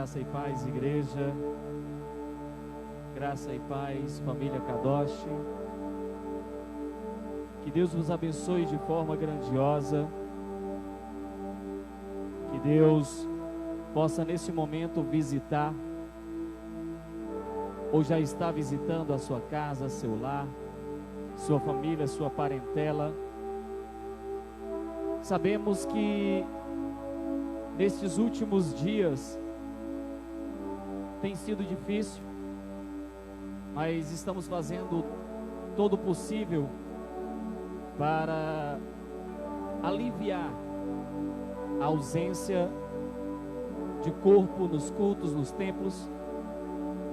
Graça e paz, igreja. Graça e paz, família Kadosh. Que Deus vos abençoe de forma grandiosa. Que Deus possa nesse momento visitar, ou já está visitando a sua casa, seu lar, sua família, sua parentela. Sabemos que nestes últimos dias tem sido difícil, mas estamos fazendo todo o possível para aliviar a ausência de corpo nos cultos, nos templos.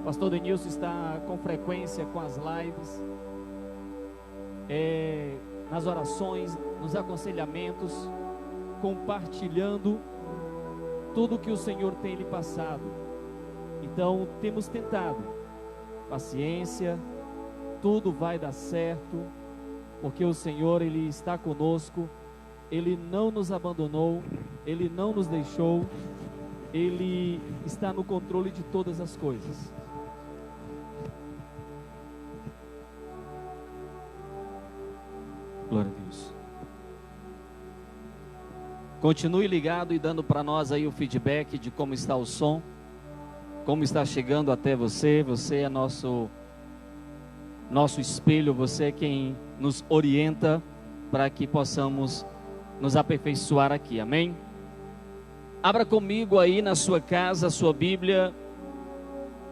O pastor Denilson está com frequência com as lives, nas orações, nos aconselhamentos, compartilhando tudo que o Senhor tem lhe passado. Então temos tentado, paciência, tudo vai dar certo, porque o Senhor, Ele está conosco, Ele não nos abandonou, Ele não nos deixou, Ele está no controle de todas as coisas. Glória a Deus. Continue ligado e dando para nós aí o feedback de como está o som, como está chegando até você. Você é nosso espelho, você é quem nos orienta para que possamos nos aperfeiçoar aqui, amém? Abra comigo aí na sua casa, a sua Bíblia,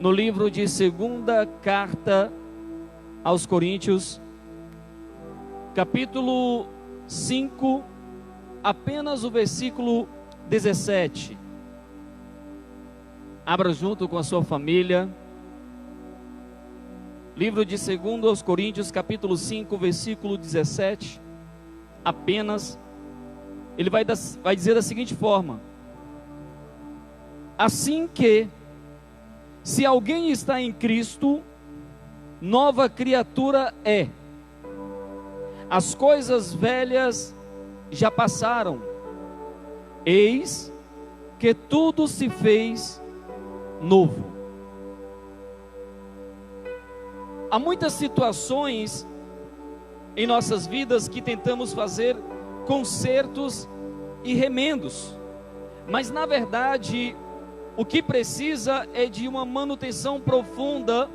no livro de 2ª carta aos Coríntios, capítulo 5, apenas o versículo 17. Abra junto com a sua família. Livro de 2 aos Coríntios, capítulo 5, versículo 17. Apenas. Ele vai dizer da seguinte forma: assim que, se alguém está em Cristo, nova criatura é. As coisas velhas já passaram, eis que tudo se fez novo. Há muitas situações em nossas vidas que tentamos fazer consertos e remendos, mas na verdade o que precisa é de uma manutenção profunda,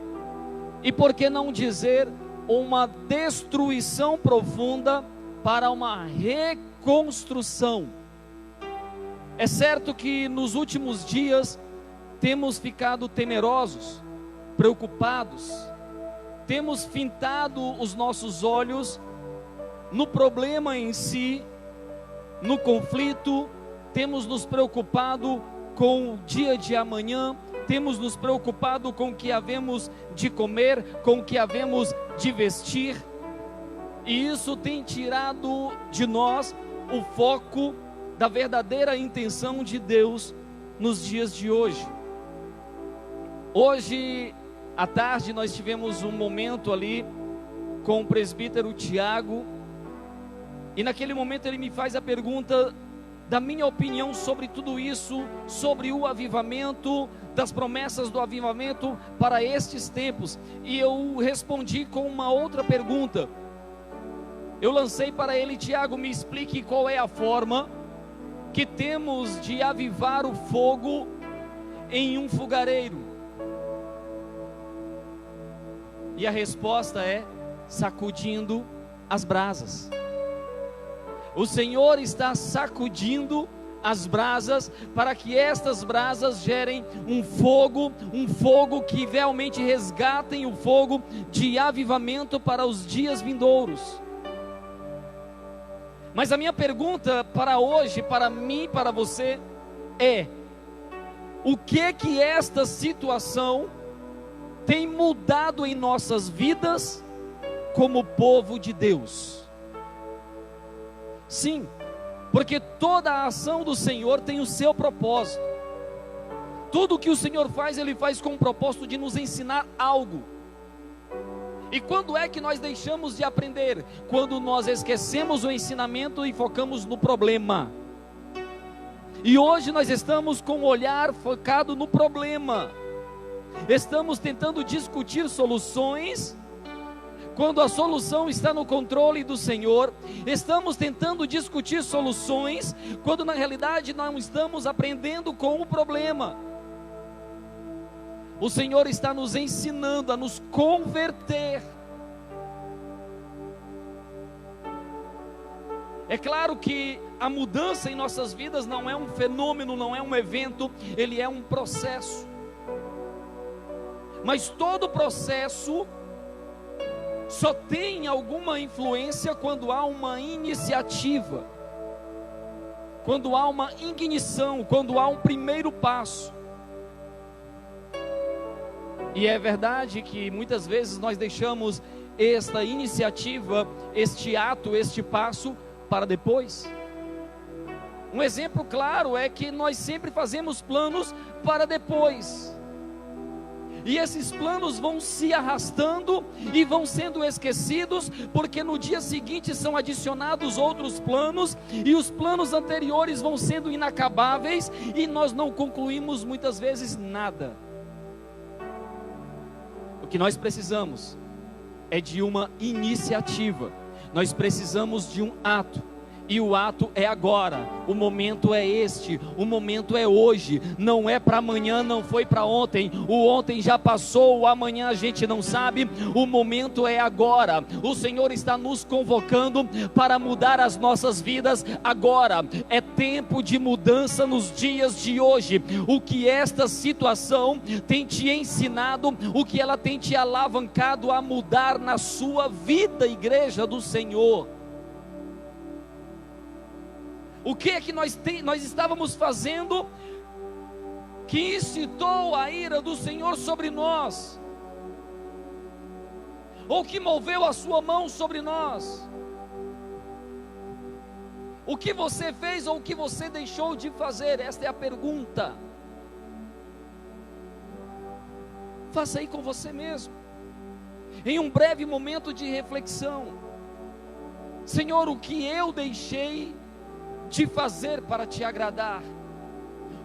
e por que não dizer uma destruição profunda para uma reconstrução. É certo que nos últimos dias temos ficado temerosos, preocupados, temos fintado os nossos olhos no problema em si, no conflito, temos nos preocupado com o dia de amanhã, temos nos preocupado com o que havemos de comer, com o que havemos de vestir, e isso tem tirado de nós o foco da verdadeira intenção de Deus nos dias de hoje. Hoje à tarde nós tivemos um momento ali com o presbítero Tiago, e naquele momento ele me faz a pergunta da minha opinião sobre tudo isso, sobre o avivamento, das promessas do avivamento para estes tempos, e eu respondi com uma outra pergunta. Eu lancei para ele: Tiago, me explique qual é a forma que temos de avivar o fogo em um fogareiro. E a resposta é: sacudindo as brasas. O Senhor está sacudindo as brasas para que estas brasas gerem um fogo que realmente resgatem o fogo de avivamento para os dias vindouros. Mas a minha pergunta para hoje, para mim, para você, é: o que esta situação tem mudado em nossas vidas como povo de Deus? Sim, porque toda a ação do Senhor tem o seu propósito. Tudo que o Senhor faz, Ele faz com o propósito de nos ensinar algo. E quando é que nós deixamos de aprender? Quando nós esquecemos o ensinamento e focamos no problema. E hoje nós estamos com o olhar focado no problema. Estamos tentando discutir soluções, quando a solução está no controle do Senhor. Estamos tentando discutir soluções, quando na realidade não estamos aprendendo com o problema. O Senhor está nos ensinando a nos converter. É claro que a mudança em nossas vidas não é um fenômeno, não é um evento, ele é um processo. Mas todo processo só tem alguma influência quando há uma iniciativa, quando há uma ignição, quando há um primeiro passo. E é verdade que muitas vezes nós deixamos esta iniciativa, este ato, este passo para depois. Um exemplo claro é que nós sempre fazemos planos para depois. E esses planos vão se arrastando e vão sendo esquecidos, porque no dia seguinte são adicionados outros planos, e os planos anteriores vão sendo inacabáveis, e nós não concluímos muitas vezes nada. O que nós precisamos é de uma iniciativa, nós precisamos de um ato. E o ato é agora, o momento é este, o momento é hoje, não é para amanhã, não foi para ontem, o ontem já passou, o amanhã a gente não sabe, o momento é agora. O Senhor está nos convocando para mudar as nossas vidas agora. É tempo de mudança nos dias de hoje. O que esta situação tem te ensinado, o que ela tem te alavancado a mudar na sua vida, igreja do Senhor? O que é que nós estávamos fazendo que incitou a ira do Senhor sobre nós? Ou que moveu a sua mão sobre nós? O que você fez ou o que você deixou de fazer? Esta é a pergunta. Faça aí com você mesmo, em um breve momento de reflexão. Senhor, o que eu deixei de fazer para te agradar?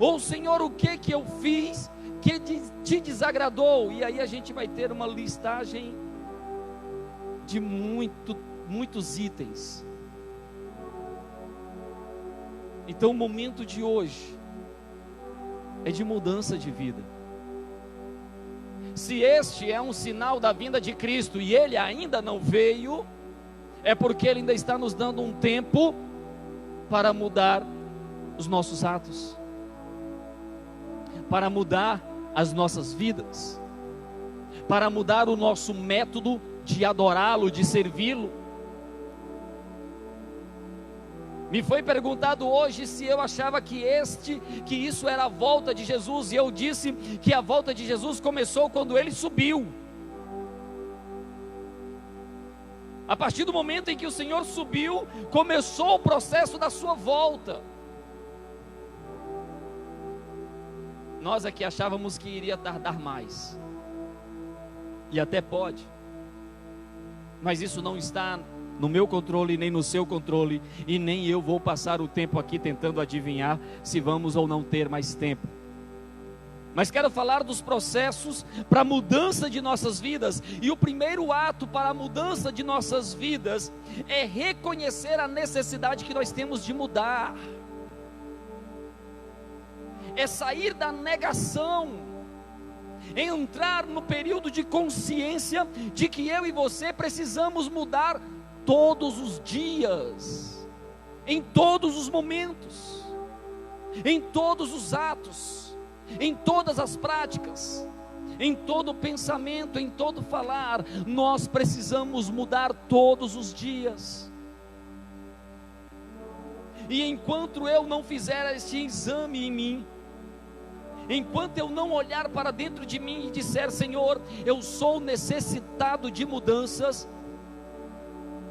Ou Senhor, o que eu fiz que te desagradou? E aí a gente vai ter uma listagem de muitos itens. Então o momento de hoje é de mudança de vida. Se este é um sinal da vinda de Cristo e Ele ainda não veio, é porque Ele ainda está nos dando um tempo para mudar os nossos atos, para mudar as nossas vidas, para mudar o nosso método de adorá-lo, de servi-lo. Me foi perguntado hoje se eu achava que isso era a volta de Jesus, e eu disse que a volta de Jesus começou quando Ele subiu. A partir do momento em que o Senhor subiu, começou o processo da sua volta. Nós aqui achávamos que iria tardar mais, e até pode, mas isso não está no meu controle, nem no seu controle, e nem eu vou passar o tempo aqui tentando adivinhar se vamos ou não ter mais tempo. Mas quero falar dos processos para a mudança de nossas vidas. E o primeiro ato para a mudança de nossas vidas é reconhecer a necessidade que nós temos de mudar. É sair da negação, entrar no período de consciência de que eu e você precisamos mudar todos os dias, em todos os momentos, em todos os atos, em todas as práticas, em todo pensamento, em todo falar. Nós precisamos mudar todos os dias. E enquanto eu não fizer este exame em mim, enquanto eu não olhar para dentro de mim e disser: Senhor, eu sou necessitado de mudanças,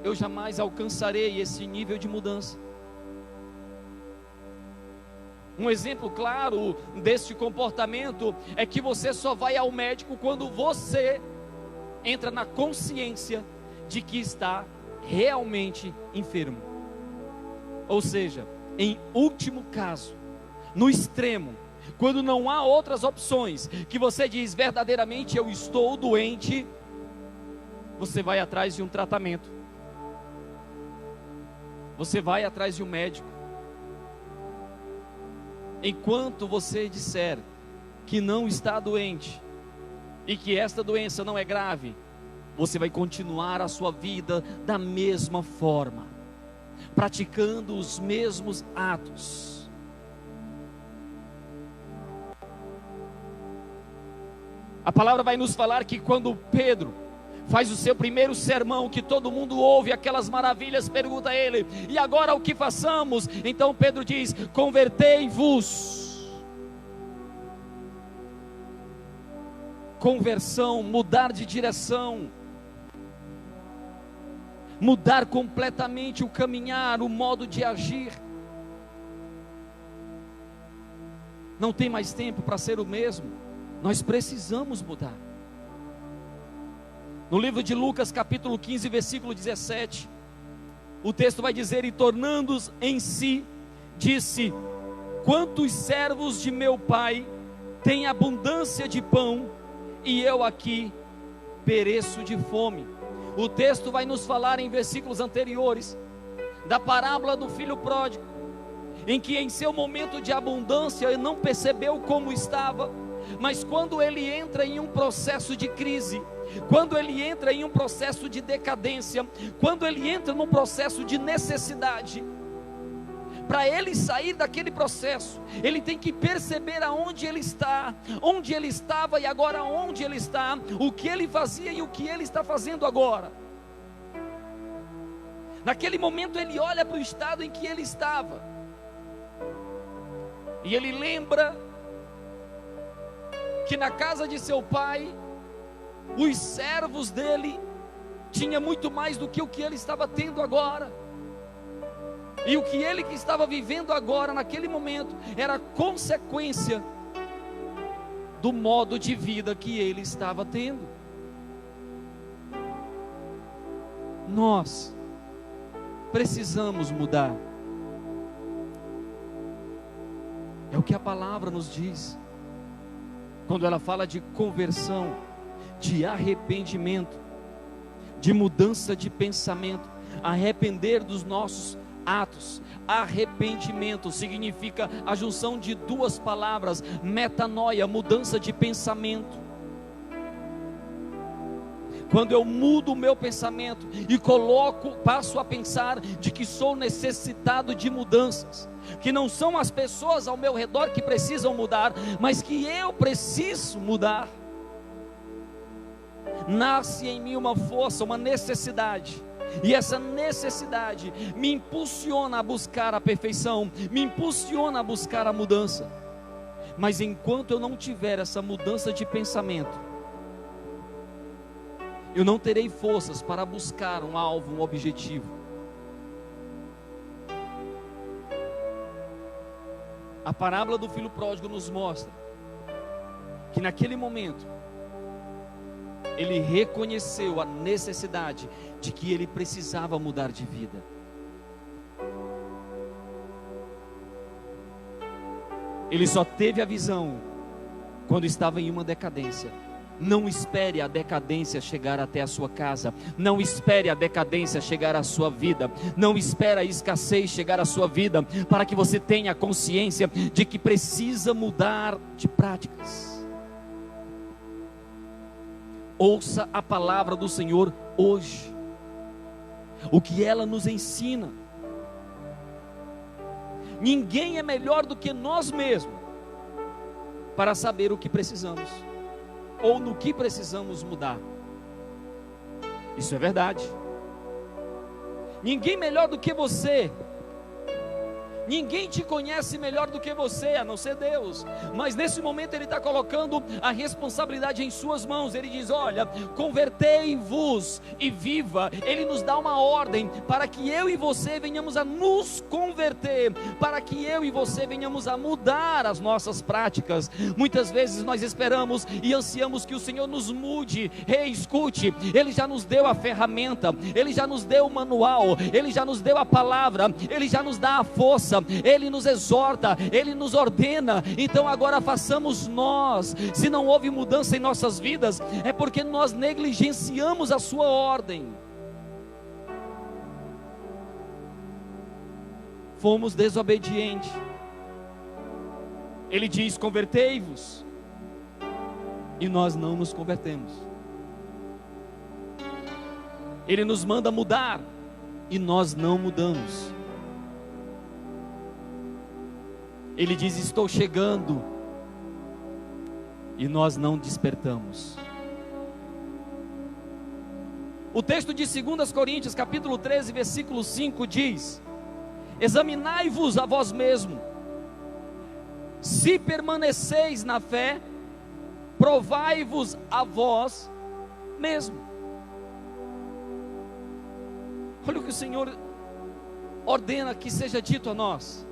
eu jamais alcançarei esse nível de mudança. Um exemplo claro deste comportamento é que você só vai ao médico quando você entra na consciência de que está realmente enfermo. Ou seja, em último caso, no extremo, quando não há outras opções, que você diz verdadeiramente eu estou doente, você vai atrás de um tratamento, você vai atrás de um médico. Enquanto você disser que não está doente e que esta doença não é grave, você vai continuar a sua vida da mesma forma, praticando os mesmos atos. A palavra vai nos falar que quando Pedro faz o seu primeiro sermão, que todo mundo ouve aquelas maravilhas, pergunta a ele: e agora o que façamos? Então Pedro diz: convertei-vos. Conversão, mudar de direção, mudar completamente o caminhar, o modo de agir. Não tem mais tempo para ser o mesmo, nós precisamos mudar. No livro de Lucas, capítulo 15, versículo 17, o texto vai dizer: e tornando-os em si, disse: quantos servos de meu pai têm abundância de pão, e eu aqui pereço de fome. O texto vai nos falar em versículos anteriores da parábola do filho pródigo, em que em seu momento de abundância ele não percebeu como estava, mas quando ele entra em um processo de crise, quando ele entra em um processo de decadência, quando ele entra num processo de necessidade, para ele sair daquele processo, ele tem que perceber aonde ele está, onde ele estava e agora onde ele está, o que ele fazia e o que ele está fazendo agora. Naquele momento ele olha para o estado em que ele estava, e ele lembra que na casa de seu pai, os servos dele tinham muito mais do que o que ele estava tendo agora. E o que ele que estava vivendo agora, naquele momento, era consequência do modo de vida que ele estava tendo. Nós precisamos mudar. É o que a palavra nos diz, quando ela fala de conversão, de arrependimento, de mudança de pensamento, arrepender dos nossos atos. Arrependimento significa a junção de duas palavras: metanoia, mudança de pensamento. Quando eu mudo o meu pensamento e passo a pensar de que sou necessitado de mudanças, que não são as pessoas ao meu redor que precisam mudar, mas que eu preciso mudar, nasce em mim uma força, uma necessidade. E essa necessidade me impulsiona a buscar a perfeição, me impulsiona a buscar a mudança. Mas enquanto eu não tiver essa mudança de pensamento, eu não terei forças para buscar um alvo, um objetivo. A parábola do filho pródigo nos mostra que naquele momento ele reconheceu a necessidade de que ele precisava mudar de vida. Ele só teve a visão quando estava em uma decadência. Não espere a decadência chegar até a sua casa. Não espere a decadência chegar à sua vida. Não espere a escassez chegar à sua vida, para que você tenha consciência de que precisa mudar de práticas. Ouça a palavra do Senhor hoje, o que ela nos ensina. Ninguém é melhor do que nós mesmos para saber o que precisamos, ou no que precisamos mudar. Isso é verdade. Ninguém melhor do que você. Ninguém te conhece melhor do que você, a não ser Deus. Mas nesse momento Ele está colocando a responsabilidade em suas mãos. Ele diz: olha, convertei-vos e viva. Ele nos dá uma ordem para que eu e você venhamos a nos converter, para que eu e você venhamos a mudar as nossas práticas. Muitas vezes nós esperamos e ansiamos que o Senhor nos mude. Escute, Ele já nos deu a ferramenta, Ele já nos deu o manual, Ele já nos deu a palavra, Ele já nos dá a força, mudança, Ele nos exorta, Ele nos ordena. Então agora façamos nós. Se não houve mudança em nossas vidas, é porque nós negligenciamos a sua ordem. Fomos desobedientes. Ele diz: convertei-vos, e nós não nos convertemos. Ele nos manda mudar, e nós não mudamos. Ele diz: estou chegando, e nós não despertamos. O texto de 2 Coríntios, capítulo 13, versículo 5 diz: examinai-vos a vós mesmo, se permaneceis na fé, provai-vos a vós mesmo. Olha o que o Senhor ordena que seja dito a nós: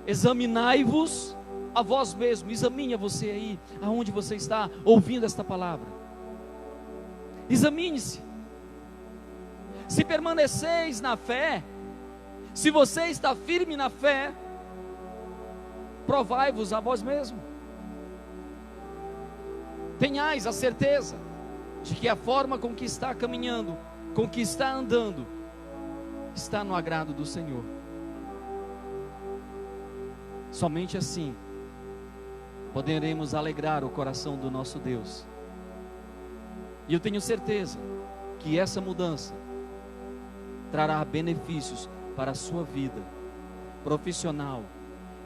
examinai-vos a vós mesmo. Examine você aí, aonde você está ouvindo esta palavra. Examine-se. Se permaneceis na fé, se você está firme na fé, provai-vos a vós mesmo. Tenhais a certeza de que a forma com que está caminhando, com que está andando, está no agrado do Senhor. Somente assim poderemos alegrar o coração do nosso Deus. E eu tenho certeza que essa mudança trará benefícios para a sua vida profissional,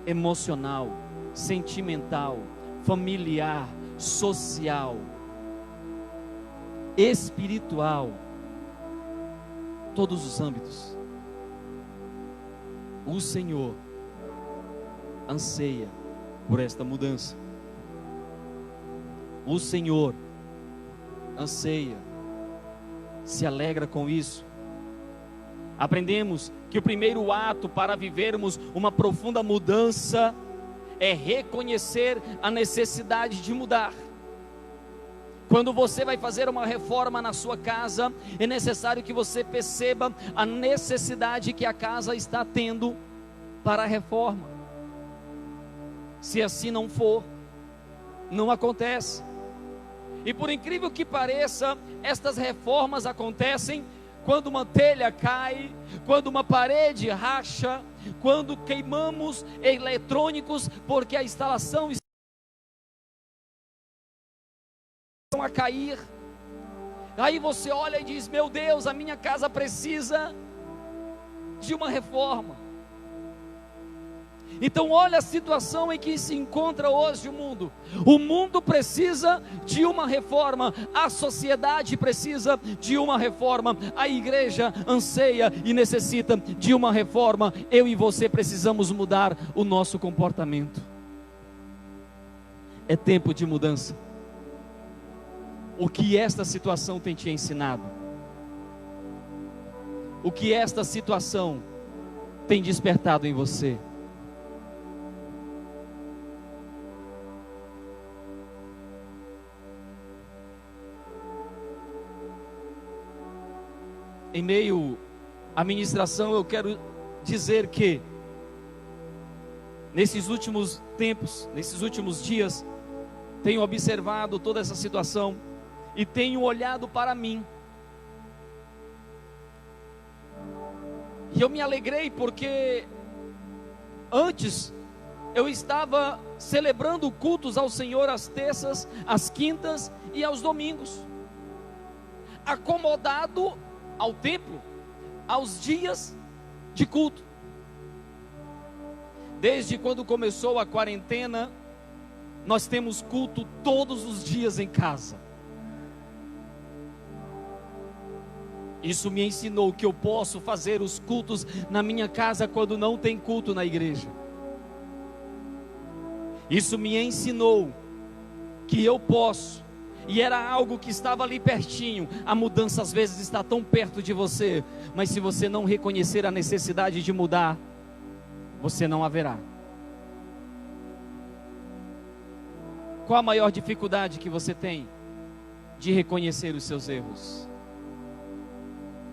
emocional, sentimental, familiar, social, espiritual, todos os âmbitos. O Senhor anseia por esta mudança. O Senhor anseia, se alegra com isso. Aprendemos que o primeiro ato para vivermos uma profunda mudança é reconhecer a necessidade de mudar. Quando você vai fazer uma reforma na sua casa, é necessário que você perceba a necessidade que a casa está tendo para a reforma. Se assim não for, não acontece. E por incrível que pareça, estas reformas acontecem quando uma telha cai, quando uma parede racha, quando queimamos eletrônicos, porque a instalação está a cair. Aí você olha e diz: meu Deus, a minha casa precisa de uma reforma. Então olha a situação em que se encontra hoje o mundo. O mundo precisa de uma reforma, a sociedade precisa de uma reforma, a igreja anseia e necessita de uma reforma. Eu e você precisamos mudar o nosso comportamento. É tempo de mudança. O que esta situação tem te ensinado? O que esta situação tem despertado em você? Em meio à ministração, eu quero dizer que nesses últimos tempos, nesses últimos dias, tenho observado toda essa situação e tenho olhado para mim. E eu me alegrei porque antes eu estava celebrando cultos ao Senhor às terças, às quintas e aos domingos, acomodado ao templo, aos dias de culto. Desde quando começou a quarentena, nós temos culto todos os dias em casa. Isso me ensinou que eu posso fazer os cultos na minha casa quando não tem culto na igreja. Isso me ensinou que eu posso, e era algo que estava ali pertinho. A mudança às vezes está tão perto de você, mas se você não reconhecer a necessidade de mudar, você não haverá. Qual a maior dificuldade que você tem de reconhecer os seus erros?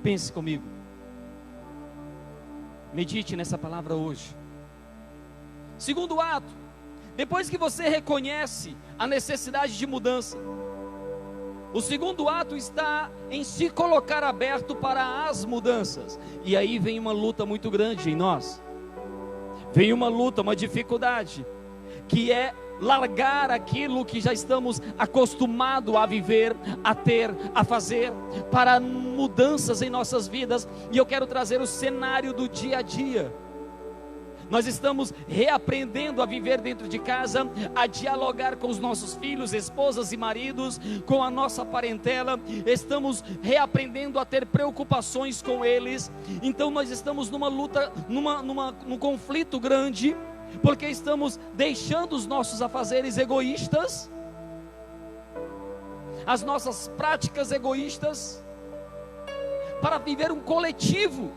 Pense comigo. Medite nessa palavra hoje. Segundo ato, depois que você reconhece a necessidade de mudança, o segundo ato está em se colocar aberto para as mudanças. E aí vem uma luta muito grande em nós. Vem uma luta, uma dificuldade, que é largar aquilo que já estamos acostumados a viver, a ter, a fazer, para mudanças em nossas vidas. E eu quero trazer o cenário do dia a dia. Nós estamos reaprendendo a viver dentro de casa, a dialogar com os nossos filhos, esposas e maridos, com a nossa parentela. Estamos reaprendendo a ter preocupações com eles. Então nós estamos numa luta, num conflito grande, porque estamos deixando os nossos afazeres egoístas, as nossas práticas egoístas, para viver um coletivo.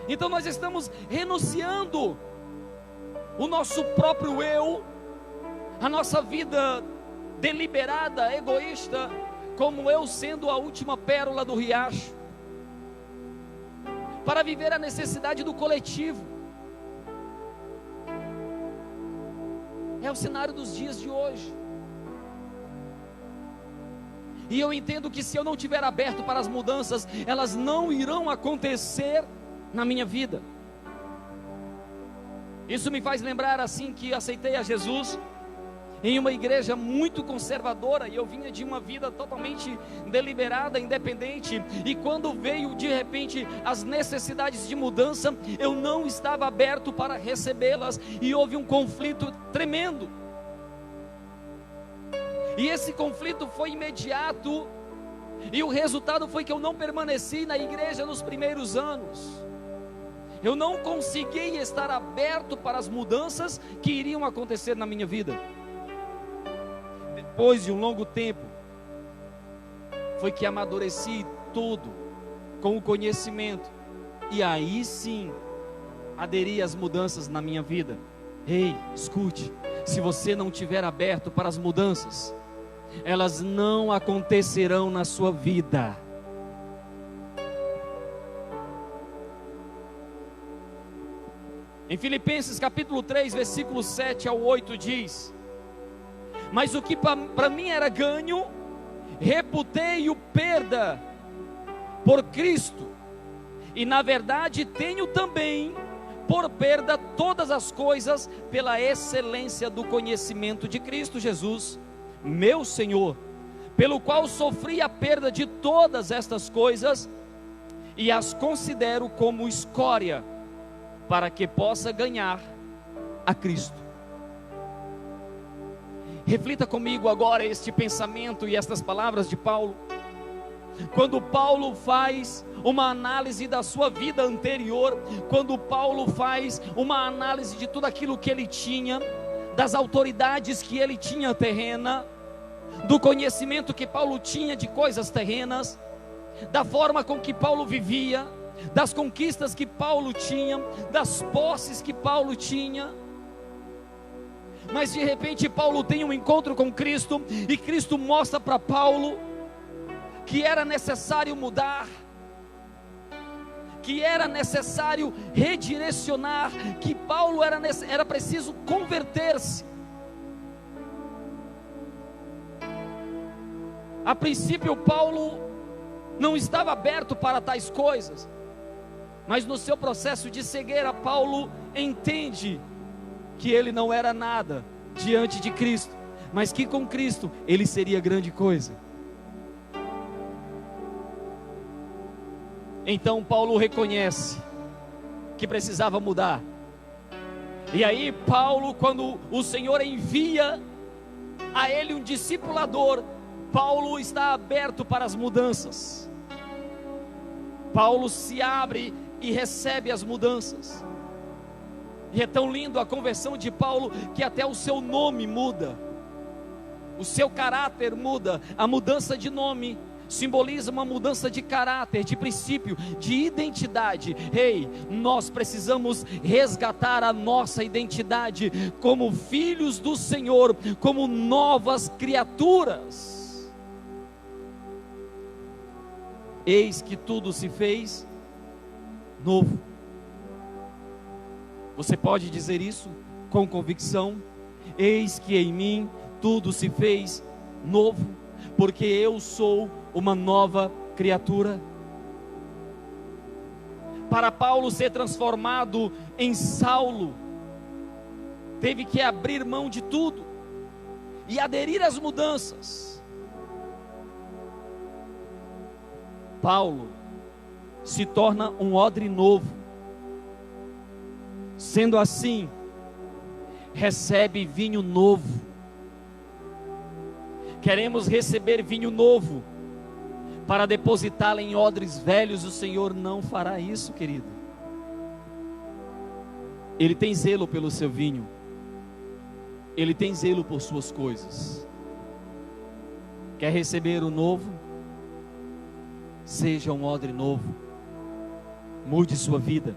Então nós estamos renunciando o nosso próprio eu, a nossa vida deliberada, egoísta, como eu sendo a última pérola do riacho, para viver a necessidade do coletivo. É o cenário dos dias de hoje. E eu entendo que se eu não estiver aberto para as mudanças, elas não irão acontecer na minha vida. Isso me faz lembrar assim que aceitei a Jesus em uma igreja muito conservadora, e eu vinha de uma vida totalmente deliberada, independente, e quando veio de repente as necessidades de mudança, eu não estava aberto para recebê-las, e houve um conflito tremendo, e esse conflito foi imediato, e o resultado foi que eu não permaneci na igreja nos primeiros anos. Eu não consegui estar aberto para as mudanças que iriam acontecer na minha vida. Depois de um longo tempo, foi que amadureci tudo com o conhecimento, e aí sim aderi às mudanças na minha vida. Ei, escute, se você não estiver aberto para as mudanças, elas não acontecerão na sua vida. Em Filipenses capítulo 3, versículo 7 ao 8 diz: mas o que para mim era ganho, reputei-o perda por Cristo, e na verdade tenho também por perda todas as coisas, pela excelência do conhecimento de Cristo Jesus, meu Senhor, pelo qual sofri a perda de todas estas coisas, e as considero como escória, para que possa ganhar a Cristo. Reflita comigo agora este pensamento e estas palavras de Paulo. Quando Paulo faz uma análise da sua vida anterior, quando Paulo faz uma análise de tudo aquilo que ele tinha, das autoridades que ele tinha terrena, do conhecimento que Paulo tinha de coisas terrenas, da forma com que Paulo vivia, das conquistas que Paulo tinha, das posses que Paulo tinha, mas de repente Paulo tem um encontro com Cristo, e Cristo mostra para Paulo que era necessário mudar, que era necessário redirecionar, que Paulo era preciso converter-se. A princípio Paulo não estava aberto para tais coisas, mas no seu processo de cegueira, Paulo entende que ele não era nada diante de Cristo, mas que com Cristo ele seria grande coisa. Então Paulo reconhece que precisava mudar. E aí Paulo, quando o Senhor envia a ele um discipulador, Paulo está aberto para as mudanças. Paulo se abre e recebe as mudanças. E é tão lindo a conversão de Paulo, que até o seu nome muda, o seu caráter muda. A mudança de nome simboliza uma mudança de caráter, de princípio, de identidade. Ei, nós precisamos resgatar a nossa identidade como filhos do Senhor, como novas criaturas. Eis que tudo se fez novo. Você pode dizer isso com convicção? Eis que em mim tudo se fez novo, porque eu sou uma nova criatura. Para Paulo ser transformado em Saulo, teve que abrir mão de tudo e aderir às mudanças. Paulo se torna um odre novo. Sendo assim, recebe vinho novo. Queremos receber vinho novo para depositá-lo em odres velhos. O Senhor não fará isso, querido. Ele tem zelo pelo seu vinho. Ele tem zelo por suas coisas. Quer receber o novo? Seja um odre novo. Mude sua vida.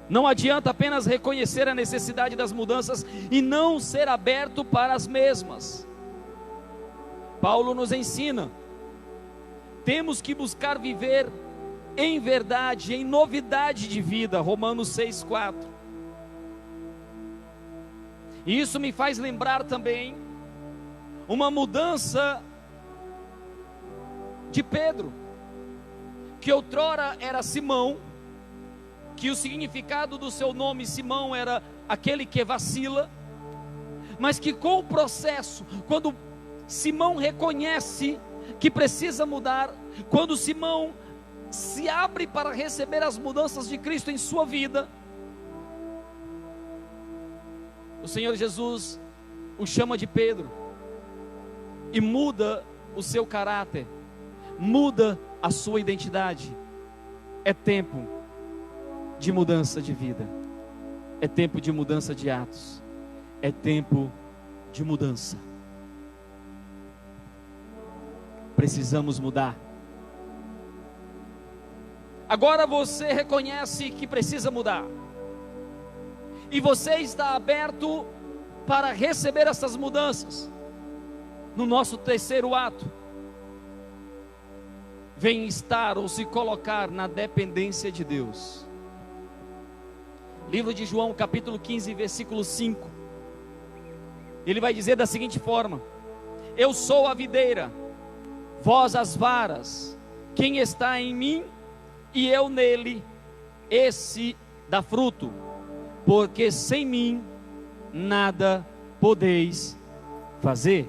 Não adianta apenas reconhecer a necessidade das mudanças e não ser aberto para as mesmas. Paulo nos ensina: temos que buscar viver em verdade, em novidade de vida. Romanos 6,4. E isso me faz lembrar também uma mudança de Pedro, que outrora era Simão, que o significado do seu nome Simão era aquele que vacila, mas que com o processo, quando Simão reconhece que precisa mudar, quando Simão se abre para receber as mudanças de Cristo em sua vida, o Senhor Jesus o chama de Pedro e muda o seu caráter, muda a sua identidade. É tempo de mudança de vida, é tempo de mudança de atos, é tempo de mudança. Precisamos mudar. Agora você reconhece que precisa mudar, e você está aberto para receber essas mudanças. No nosso terceiro ato, vem estar ou se colocar na dependência de Deus. Livro de João, capítulo 15, versículo 5. Ele vai dizer da seguinte forma: eu sou a videira, vós as varas. Quem está em mim e eu nele, esse dá fruto, porque sem mim nada podeis fazer.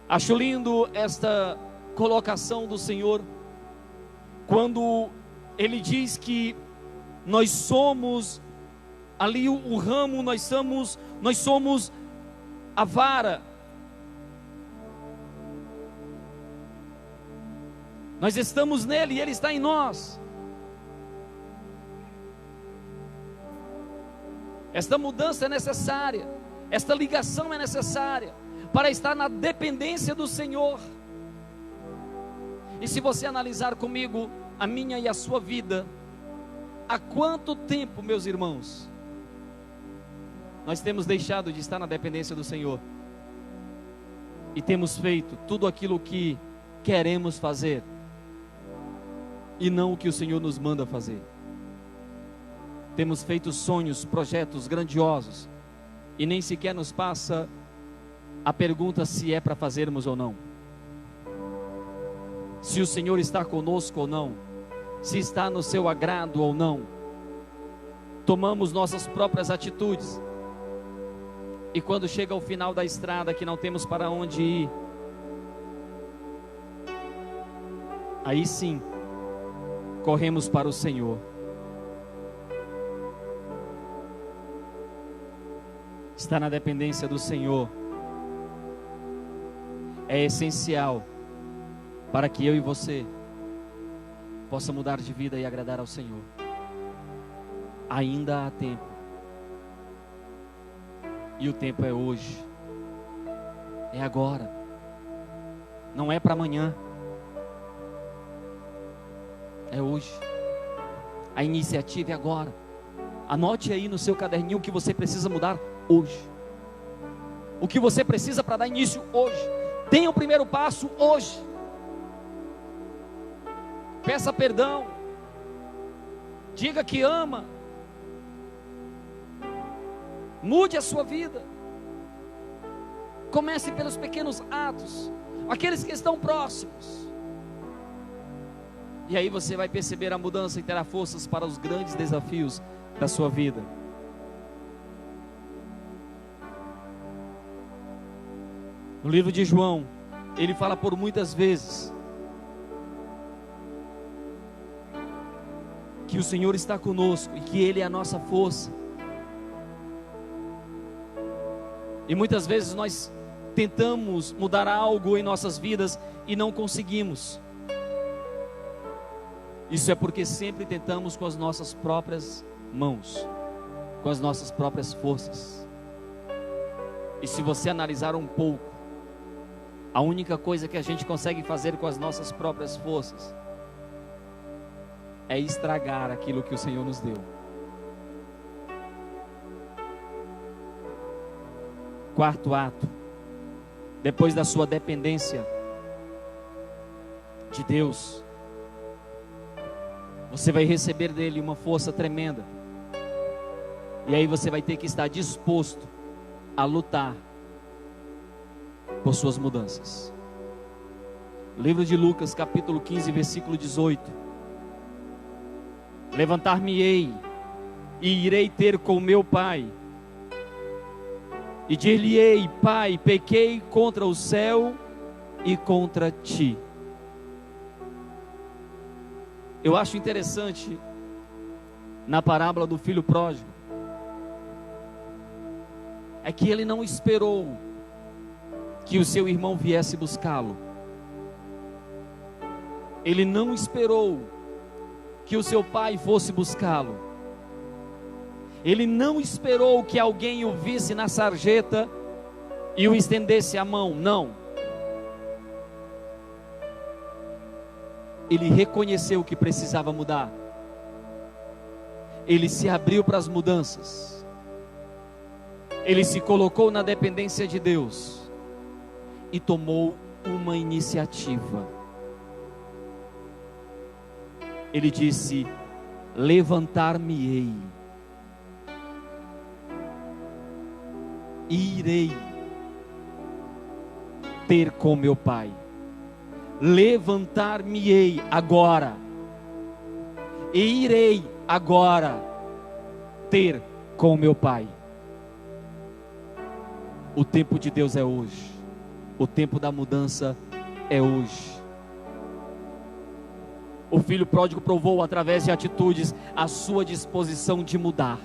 Acho lindo esta colocação do Senhor, quando Ele diz que nós somos ali o ramo, nós somos a vara. Nós estamos nele e ele está em nós. Esta mudança é necessária, esta ligação é necessária para estar na dependência do Senhor. E se você analisar comigo a minha e a sua vida, há quanto tempo, meus irmãos, nós temos deixado de estar na dependência do Senhor e temos feito tudo aquilo que queremos fazer e não o que o Senhor nos manda fazer? Temos feito sonhos, projetos grandiosos e nem sequer nos passa a pergunta se é para fazermos ou não, se o Senhor está conosco ou não, se está no seu agrado ou não. Tomamos nossas próprias atitudes e quando chega ao final da estrada que não temos para onde ir, aí sim corremos para o Senhor. Estar na dependência do Senhor é essencial para que eu e você possa mudar de vida e agradar ao Senhor. Ainda há tempo, e o tempo é hoje, é agora, não é para amanhã, é hoje. A iniciativa é agora. Anote aí no seu caderninho o que você precisa mudar hoje, o que você precisa para dar início hoje. Tenha o primeiro passo hoje. Peça perdão, diga que ama, Mude a sua vida. Comece pelos pequenos atos, aqueles que estão próximos. E aí você vai perceber a mudança e terá forças para os grandes desafios da sua vida. No livro de João, ele fala por muitas vezes que o Senhor está conosco e que Ele é a nossa força. E muitas vezes nós tentamos mudar algo em nossas vidas e não conseguimos. Isso é porque sempre tentamos com as nossas próprias mãos, com as nossas próprias forças. E se você analisar um pouco, a única coisa que a gente consegue fazer com as nossas próprias forças é estragar aquilo que o Senhor nos deu. Quarto ato, depois da sua dependência de Deus, você vai receber dele uma força tremenda. E aí você vai ter que estar disposto a lutar por suas mudanças. Livro de Lucas, capítulo 15, versículo 18. Levantar-me-ei e irei ter com meu pai, e dir-lhe-ei: Pai, pequei contra o céu e contra ti. Eu acho interessante na parábola do filho pródigo é que ele não esperou que o seu irmão viesse buscá-lo. Ele não esperou que o seu pai fosse buscá-lo. Ele não esperou que alguém o visse na sarjeta e o estendesse a mão. Não. Ele reconheceu que precisava mudar. Ele se abriu para as mudanças. Ele se colocou na dependência de Deus e tomou uma iniciativa. Ele disse: levantar-me-ei, e irei ter com meu pai. Levantar-me-ei agora, e irei agora ter com meu pai. O tempo de Deus é hoje. O tempo da mudança é hoje. O filho pródigo provou através de atitudes a sua disposição de mudar.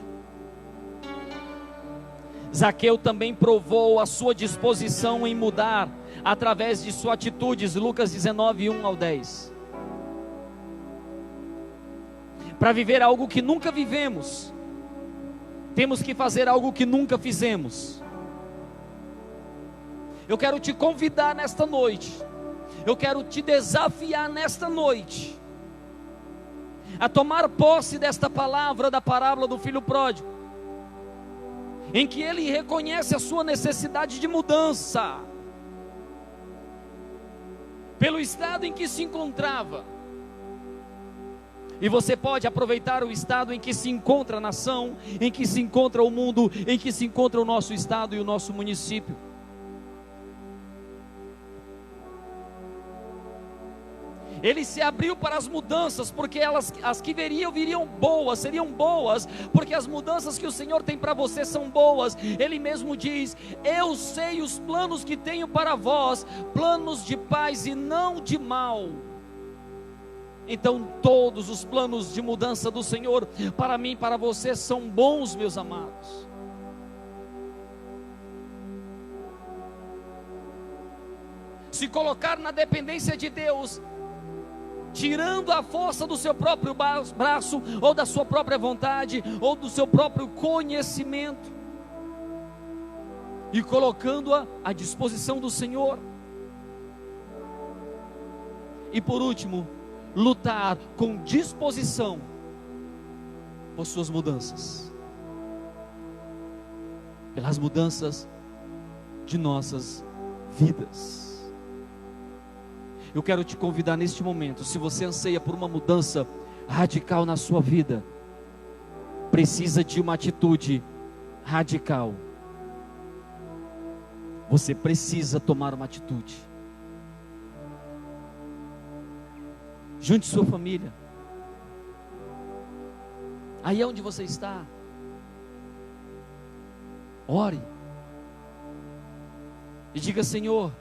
Zaqueu também provou a sua disposição em mudar através de suas atitudes. Lucas 19, 1 ao 10. Para viver algo que nunca vivemos, temos que fazer algo que nunca fizemos. Eu quero te convidar nesta noite, eu quero te desafiar nesta noite, a tomar posse desta palavra da parábola do filho pródigo, em que ele reconhece a sua necessidade de mudança, pelo estado em que se encontrava. E você pode aproveitar o estado em que se encontra a nação, em que se encontra o mundo, em que se encontra o nosso estado e o nosso município. Ele se abriu para as mudanças, porque as que viriam boas, seriam boas, porque as mudanças que o Senhor tem para você são boas. Ele mesmo diz: eu sei os planos que tenho para vós, planos de paz e não de mal. Então todos os planos de mudança do Senhor para mim e para você são bons, meus amados. Se colocar na dependência de Deus, tirando a força do seu próprio braço, ou da sua própria vontade, ou do seu próprio conhecimento, e colocando-a à disposição do Senhor. E por último, lutar com disposição por suas mudanças, pelas mudanças de nossas vidas. Eu quero te convidar neste momento, se você anseia por uma mudança radical na sua vida, precisa de uma atitude radical. Você precisa tomar uma atitude. Junte sua família. Aí é onde você está. Ore. E diga: Senhor,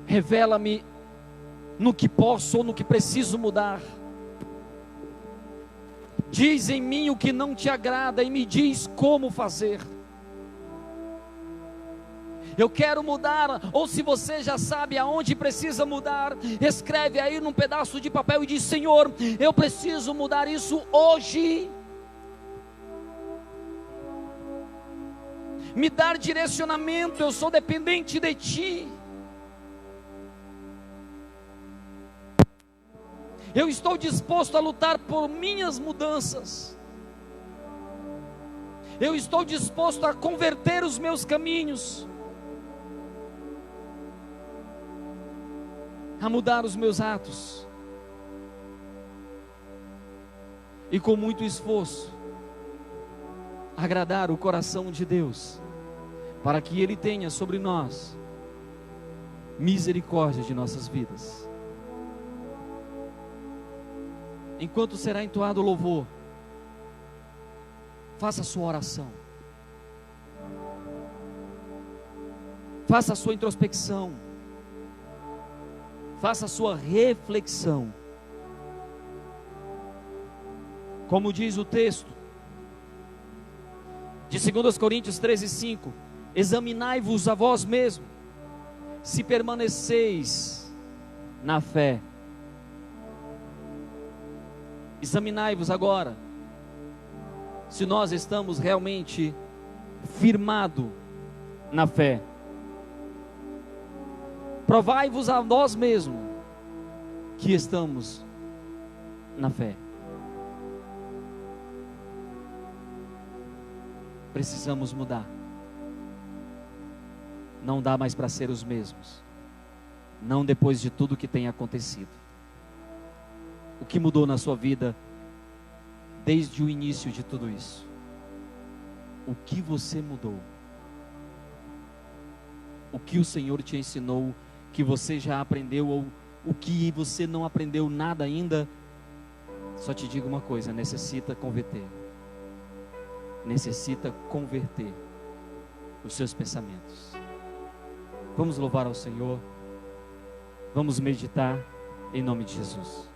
revela-me no que posso ou no que preciso mudar. Diz em mim o que não te agrada e me diz como fazer. Eu quero mudar, ou se você já sabe aonde precisa mudar, escreve aí num pedaço de papel e diz: Senhor, eu preciso mudar isso hoje. Me dar direcionamento, eu sou dependente de Ti. Eu estou disposto a lutar por minhas mudanças. Eu estou disposto a converter os meus caminhos, a mudar os meus atos, e com muito esforço agradar o coração de Deus, para que Ele tenha sobre nós misericórdia de nossas vidas. Enquanto será entoado o louvor, faça a sua oração, faça a sua introspecção, faça a sua reflexão. Como diz o texto de 2 Coríntios 13:5: examinai-vos a vós mesmos, se permaneceis na fé. Examinai-vos agora, se nós estamos realmente firmados na fé. Provai-vos a nós mesmos que estamos na fé. Precisamos mudar. Não dá mais para ser os mesmos. Não depois de tudo que tem acontecido. O que mudou na sua vida desde o início de tudo isso? O que você mudou? O que o Senhor te ensinou, que você já aprendeu, ou o que você não aprendeu nada ainda? Só te digo uma coisa: necessita converter. Necessita converter os seus pensamentos. Vamos louvar ao Senhor. Vamos meditar em nome de Jesus.